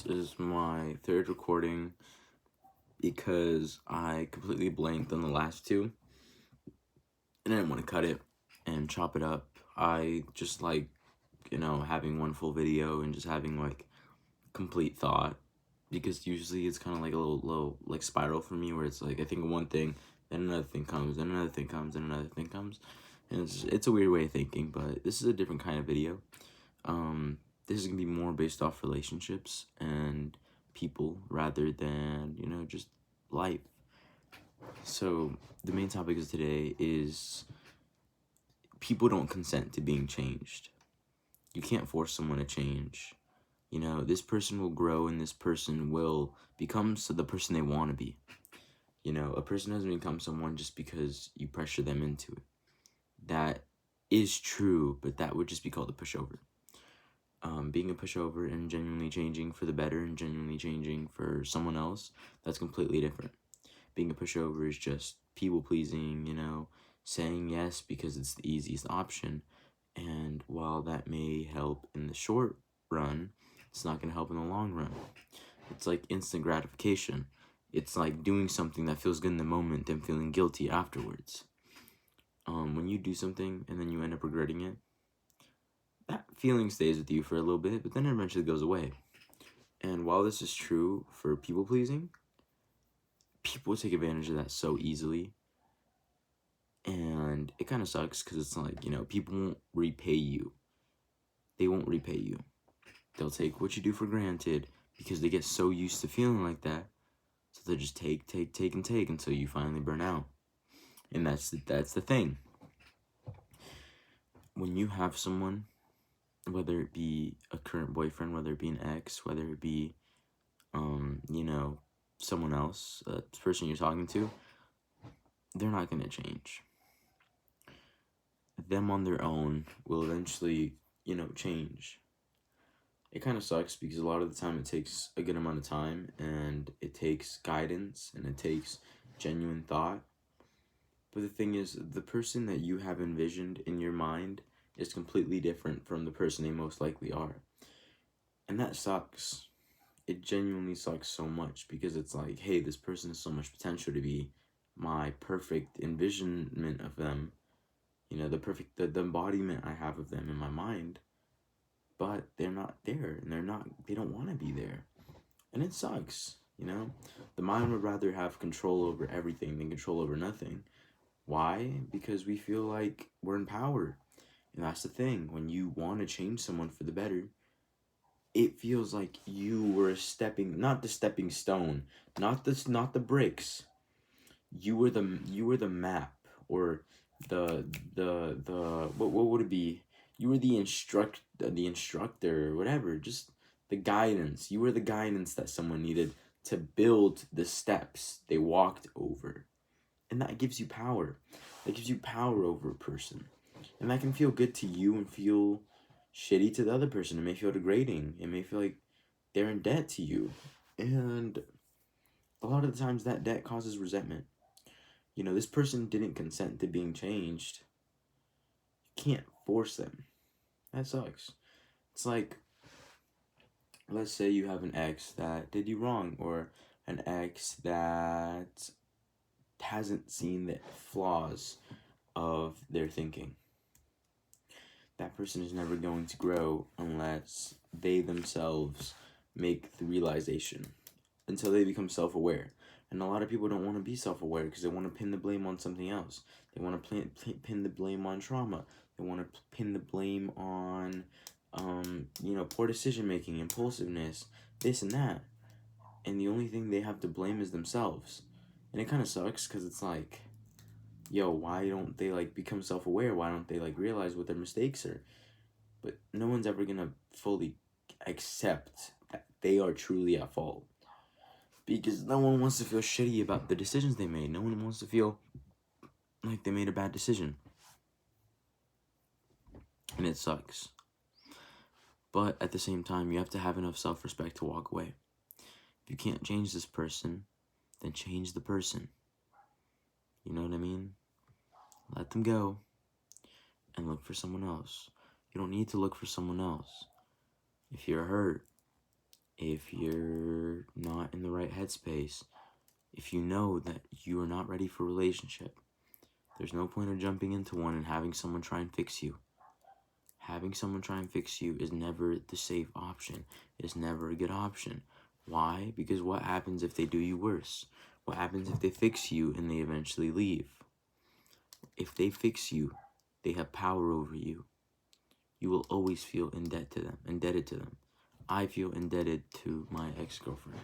This is my third recording because I completely blanked on the last two and I didn't want to cut it and chop it up. I just like, having one full video and just having like complete thought, because usually it's kind of like a little like spiral for me where it's like I think of one thing, then another thing comes, then another thing comes, then another thing comes. And it's a weird way of thinking, but this is a different kind of video. This is gonna be more based off relationships and people rather than, just life. So the main topic of today is people don't consent to being changed. You can't force someone to change. This person will grow and this person will become the person they want to be. A person doesn't become someone just because you pressure them into it. That is true, but that would just be called a pushover. Being a pushover and genuinely changing for the better and genuinely changing for someone else, that's completely different. Being a pushover is just people pleasing, saying yes because it's the easiest option. And while that may help in the short run, it's not going to help in the long run. It's like instant gratification. It's like doing something that feels good in the moment and feeling guilty afterwards. When you do something and then you end up regretting it, that feeling stays with you for a little bit, but then it eventually goes away. And while this is true for people pleasing, people take advantage of that so easily. And it kind of sucks because it's like, people won't repay you. They won't repay you. They'll take what you do for granted because they get so used to feeling like that. So they just take until you finally burn out. And that's the thing. When you have someone, whether it be a current boyfriend, whether it be an ex, whether it be, someone else, a person you're talking to, they're not going to change. Them on their own will eventually, change. It kind of sucks because a lot of the time it takes a good amount of time and it takes guidance and it takes genuine thought. But the thing is, the person that you have envisioned in your mind is completely different from the person they most likely are. And that sucks. It genuinely sucks so much because it's like, hey, this person has so much potential to be my perfect envisionment of them. The embodiment I have of them in my mind. But they're not there and they don't want to be there. And it sucks, The mind would rather have control over everything than control over nothing. Why? Because we feel like we're in power. And that's the thing. When you want to change someone for the better, it feels like you were not the stepping stone, not the bricks. You were the map, or what would it be? You were the instructor, or whatever, just the guidance. You were the guidance that someone needed to build the steps they walked over. And that gives you power. That gives you power over a person. And that can feel good to you and feel shitty to the other person. It may feel degrading. It may feel like they're in debt to you. And a lot of the times that debt causes resentment. This person didn't consent to being changed. You can't force them. That sucks. It's like, let's say you have an ex that did you wrong, or an ex that hasn't seen the flaws of their thinking. That person is never going to grow unless they themselves make the realization, until they become self-aware. And a lot of people don't want to be self-aware because they want to pin the blame on something else. They want to pin the blame on trauma. They want to pin the blame on, poor decision-making, impulsiveness, this and that. And the only thing they have to blame is themselves. And it kind of sucks because it's like, yo, why don't they, become self-aware? Why don't they, realize what their mistakes are? But no one's ever going to fully accept that they are truly at fault. Because no one wants to feel shitty about the decisions they made. No one wants to feel like they made a bad decision. And it sucks. But at the same time, you have to have enough self-respect to walk away. If you can't change this person, then change the person. You know what I mean? Let them go and look for someone else. You don't need to look for someone else. If you're hurt, if you're not in the right headspace, if you know that you are not ready for a relationship, there's no point of jumping into one and having someone try and fix you. Having someone try and fix you is never the safe option. It's never a good option. Why? Because what happens if they do you worse? What happens if they fix you and they eventually leave? If they fix you, they have power over you. You will always feel indebted to them. I feel indebted to my ex-girlfriend.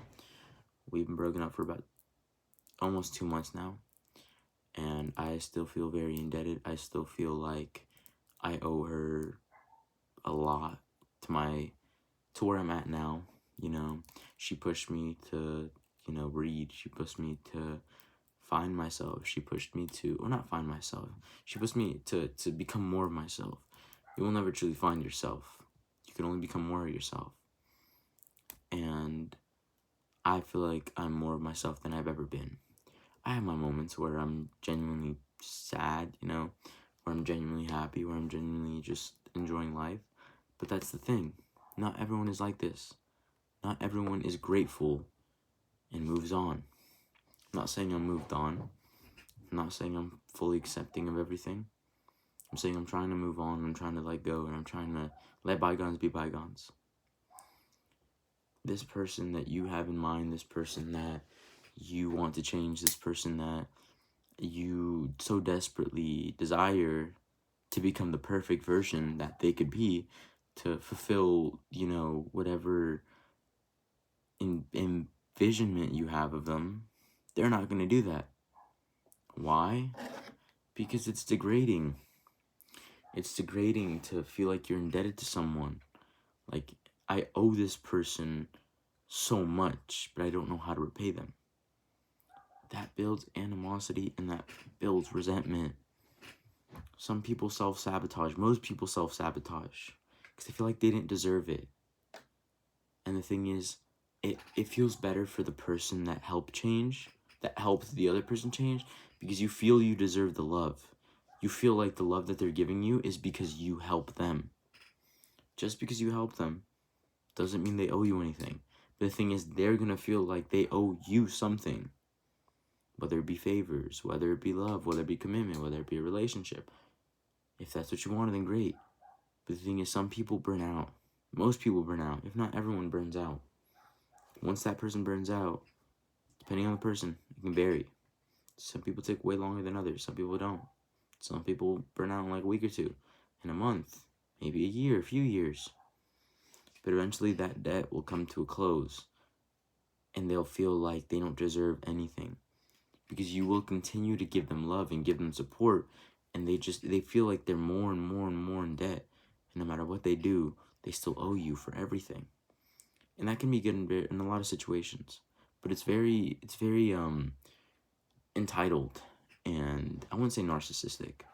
We've been broken up for about almost 2 months now, and I still feel very indebted. I still feel like I owe her a lot to where I'm at now. You know, she pushed me to, read. She pushed me to find myself. She pushed me to, or not find myself. She pushed me to become more of myself. You will never truly find yourself. You can only become more of yourself. And I feel like I'm more of myself than I've ever been. I have my moments where I'm genuinely sad, where I'm genuinely happy, where I'm genuinely just enjoying life. But that's the thing. Not everyone is like this. Not everyone is grateful and moves on. I'm not saying I'm moved on. I'm not saying I'm fully accepting of everything. I'm saying I'm trying to move on. I'm trying to let go, and I'm trying to let bygones be bygones. This person that you have in mind, this person that you want to change, this person that you so desperately desire to become the perfect version that they could be, to fulfill, whatever envisionment you have of them, they're not going to do that. Why? Because it's degrading. It's degrading to feel like you're indebted to someone. Like, I owe this person so much, but I don't know how to repay them. That builds animosity and that builds resentment. Some people self-sabotage. Most people self-sabotage because they feel like they didn't deserve it. And the thing is, it feels better for the person that helped the other person change, because you feel you deserve the love. You feel like the love that they're giving you is because you help them. Just because you help them doesn't mean they owe you anything. But the thing is, they're going to feel like they owe you something. Whether it be favors, whether it be love, whether it be commitment, whether it be a relationship. If that's what you want, then great. But the thing is, some people burn out. Most people burn out. If not, everyone burns out. Once that person burns out, depending on the person, it can vary. Some people take way longer than others. Some people don't. Some people burn out in like a week or two, in a month, maybe a year, a few years. But eventually that debt will come to a close, and they'll feel like they don't deserve anything, because you will continue to give them love and give them support, and they feel like they're more and more and more in debt. And no matter what they do, they still owe you for everything. And that can be good in a lot of situations. But it's very entitled, and I wouldn't say narcissistic.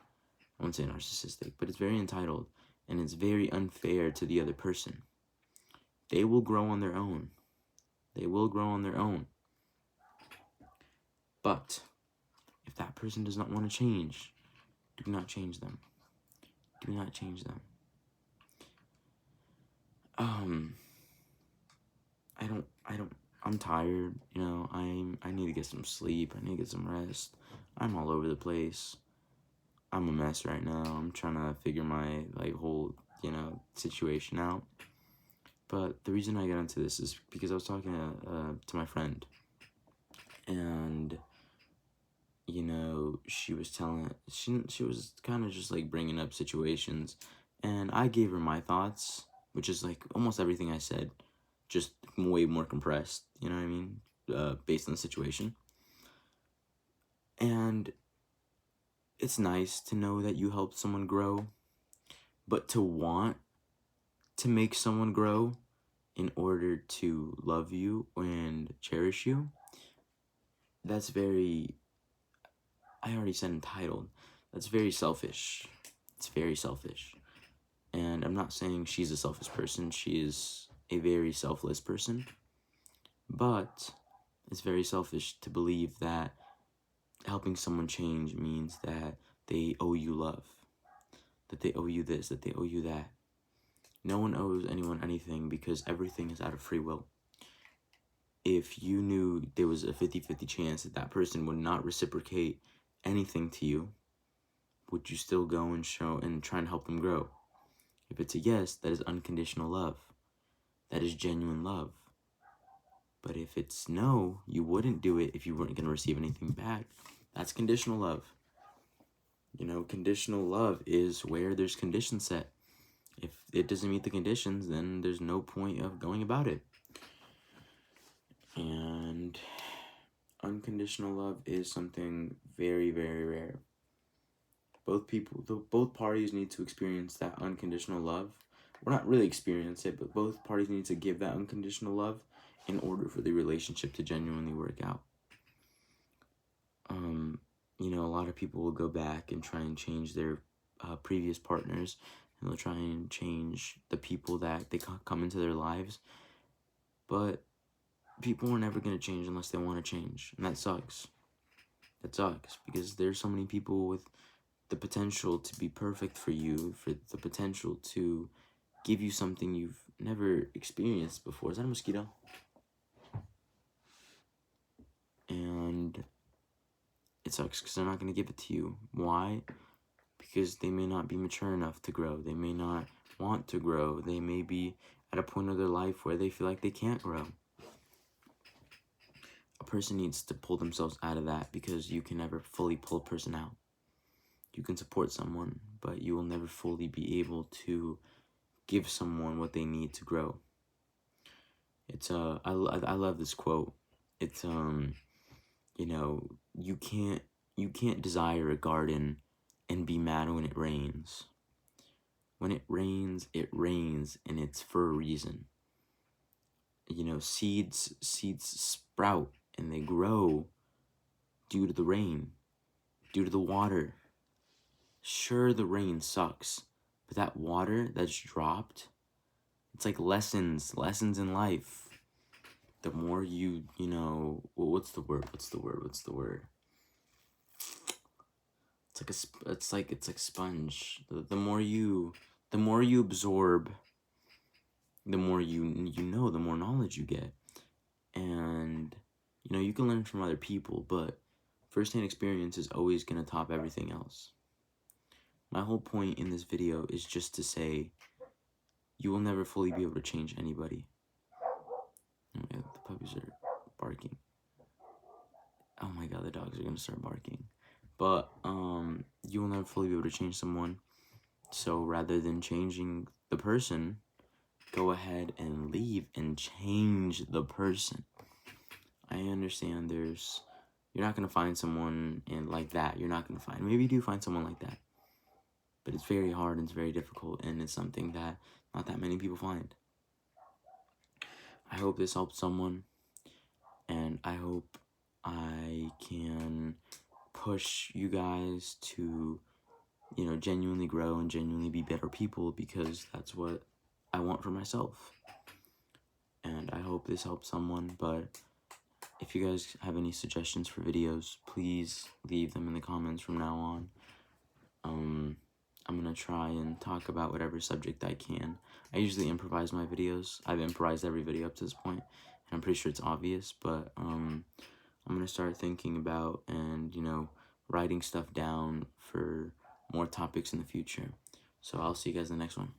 But it's very entitled, and it's very unfair to the other person. They will grow on their own. But if that person does not want to change, do not change them. Do not change them. I'm tired, I need to get some sleep, I need to get some rest. I'm all over the place. I'm a mess right now. I'm trying to figure my, whole, situation out. But the reason I got into this is because I was talking to my friend, and, she was she was kind of just, bringing up situations, and I gave her my thoughts, which is, almost everything I said, just way more compressed, you know what I mean, based on the situation. And it's nice to know that you helped someone grow, but to want to make someone grow in order to love you and cherish you, that's very, I already said entitled, that's very selfish. It's very selfish. And I'm not saying she's a selfish person. She is a very selfless person. But it's very selfish to believe that helping someone change means that they owe you love, that they owe you this, that they owe you that. No one owes anyone anything, because everything is out of free will. if you knew there was a 50-50 chance that that person would not reciprocate anything to you, would you still go and show and try and help them grow? If it's a yes, that is unconditional love. That is genuine love. But if it's no, you wouldn't do it if you weren't going to receive anything back. That's conditional love. You know, conditional love is where there's conditions set. If it doesn't meet the conditions, then there's no point of going about it. And unconditional love is something very, very rare. Both parties need to experience that unconditional love. Well, not really experience it, but both parties need to give that unconditional love in order for the relationship to genuinely work out. You know, a lot of people will go back and try and change their previous partners, and they'll try and change the people that they come into their lives, but people are never going to change unless they want to change, and that sucks. That sucks, because there's so many people with the potential to be perfect for you, for the potential to give you something you've never experienced before. Is that a mosquito? And it sucks because they're not going to give it to you. Why? Because they may not be mature enough to grow. They may not want to grow. They may be at a point of their life where they feel like they can't grow. A person needs to pull themselves out of that, because you can never fully pull a person out. You can support someone, but you will never fully be able to give someone what they need to grow. It's I love this quote. It's you know, you can't desire a garden and be mad when it rains. When it rains, and it's for a reason. You know, seeds sprout and they grow due to the rain, due to the water. Sure, the rain sucks, but that water that's dropped, it's like lessons in life. The more you know, well, what's the word? It's like sponge. The more you absorb, the more you know, the more knowledge you get. And you know, you can learn from other people, but first-hand experience is always going to top everything else. My whole point in this video is just to say, you will never fully be able to change anybody. Oh my God, the puppies are barking. Oh my God, the dogs are gonna start barking. But you will never fully be able to change someone. So rather than changing the person, go ahead and leave and change the person. I understand you're not gonna find someone like that. You're not gonna find. Maybe you do find someone like that, but it's very hard and it's very difficult, and it's something that not that many people find. I hope this helps someone, and I hope I can push you guys to, you know, genuinely grow and genuinely be better people, because that's what I want for myself. And I hope this helps someone. But if you guys have any suggestions for videos, please leave them in the comments from now on. I'm gonna try and talk about whatever subject I can. I usually improvise my videos. I've improvised every video up to this point, and I'm pretty sure it's obvious, but I'm gonna start thinking about and, you know, writing stuff down for more topics in the future. So I'll see you guys in the next one.